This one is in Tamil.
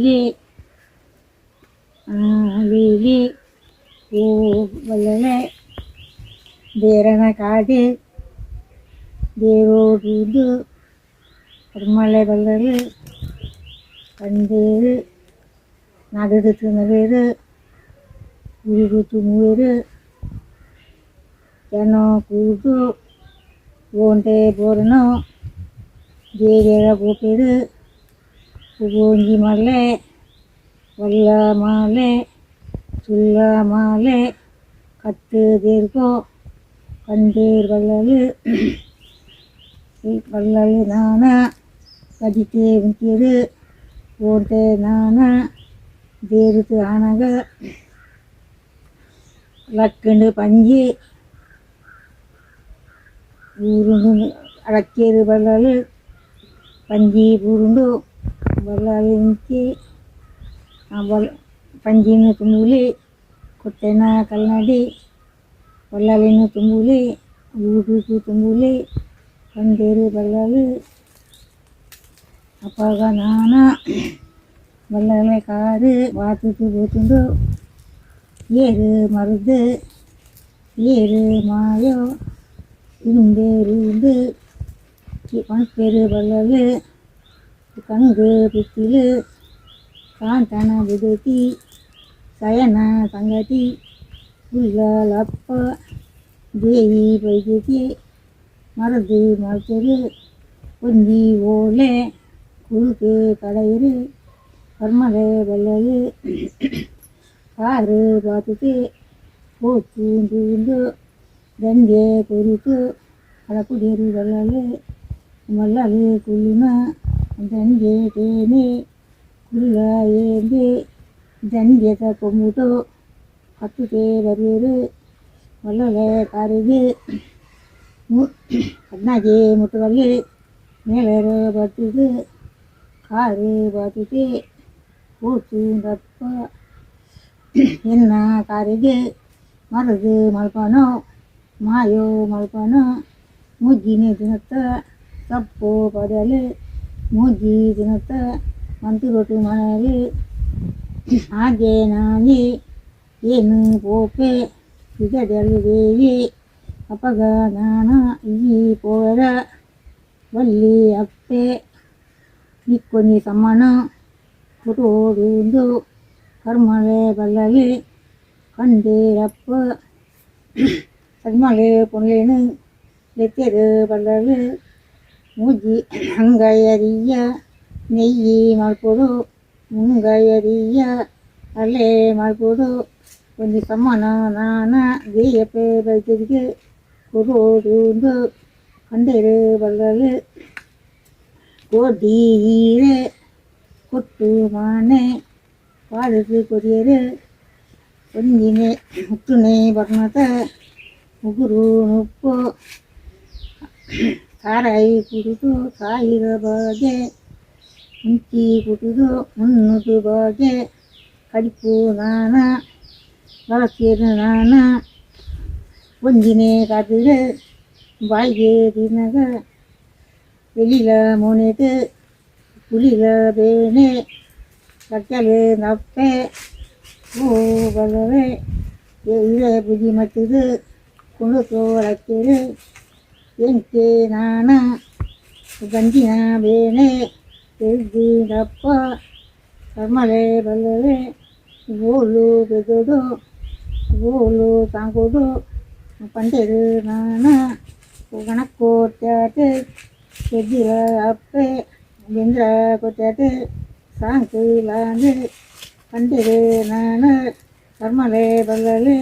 ಲಿಲಿ ಲಿಲಿ ಹೂ ಬಲ್ಲಲೆ ಬೇರನ ಕಾಡಿ ದೇರೋಡುದು மலை வல்லது கண்டேறு நடுது திணவேறு உருகு துணுவேறு ஜனோ கூடு ஓண்டே போரணோ ஜேகேர போப்பேரு புகோஞ்சி மலை வல்ல மாலை சுல்ல மாலை கட்டு தேர்கோ கண்டேர் வல்லது வல்லது நானா கதித்தே உந்தியது ஓண்டே நானா தேருத்து ஆனக லக்கண்டு பஞ்சு ஊருண்டு அடக்கேது வல்லது பஞ்சி பூருண்டு வல்லது உಂಚಿ பஞ்சின்னு தும்புலி கொட்டைனா கல்நடி வல்லலின்னு தும்புலி ஊருக்கு தும்புலி కందేరు బల్లలు అప్పగా నాన్న బల్లలే కారు వాతుకు పోతుండు ఏరు మరుదు ఏరు మాయో இருந்தேரு பணப்பேரு బల్లలు கங்கு பித்திலு காந்தன விதத்தி சயன சங்கதி புல்லப்ப தேவி பைத்தி மருது மறுத்தரு கொஞ்சி ஓலை குறுக்கு கடையிறு கர்மலை வல்லது காரு பார்த்துட்டு போச்சு தூண்டு தண்டே பொறுத்து அடக்குடேரு வல்லது வல்லது குள்ளினா தண்டே தேனி குள்ள ஏந்தி தண்டியத கொம்புட்டு கத்துட்டே வருவேரு வல்லலை காருது அண்ணாச்சி முட்டுவல்லி மேலேறு பார்த்துட்டு காரு பார்த்துட்டு போச்சுன்றப்ப என்ன காருக்கு மருது மல்பானோ மாயோ மல்பானோ மூஜினி தினத்தை தப்போ படல் மூஜி தினத்தை மந்து ரொட்டு மணல் ஆகே நானி ಏನು ಪೋಪೆ ಇದೆಲ್ಲ ದೇವಿ ಅಪ್ಪಗ ನಾನ ಈ ಪೋರ வள்ளி அப்பே நிக்கொனி சம்மன புரோடு கர்மலே பல்லலி கண்டேரப்ப கர்மலே பொன்லேனு லெத்தெரு பல்லலு மூஜி அங்கையறிய நெய்யி மல்பொடு முங்கையறிய அல்லே மல்பொடு கொஞ்சம் சம்மன நான வேயப்பே வைத்திருக்கு புரோடு கண்டேரு ಬಲ್ಲಲು கோடீரே கொட்டு மானே பாடுது கொடியரு கொஞ்சினே முட்டுனே பர்ணத முகுரு நுப்பு காரை குடுது காயிர பாகே முஞ்சி குடுது முன்னுது பாகே கடிப்பு நானா வளர்ச்சியது நானா கொஞ்சினே காத்துது வாய்கே தினக வெளியில் மூணிட்டு புலியில் பேனே கட்டலு நப்பே ஓ பலவே இதை புதி மட்டுது கொண்டு தோழக்கேரு எங்கே நானா கஞ்சினா பேனே எழுதி நப்பா கர்மலே பல்லவே ஓலு பெதோடு ஓலு தாங்கோடு பண்டேரு நானா கணக்கோட்டாட்டு செதில அப்பே வெந்திர கொட்டாட்டு சாங்குலாந்து கண்டேரு நான கர்மலே பல்லலு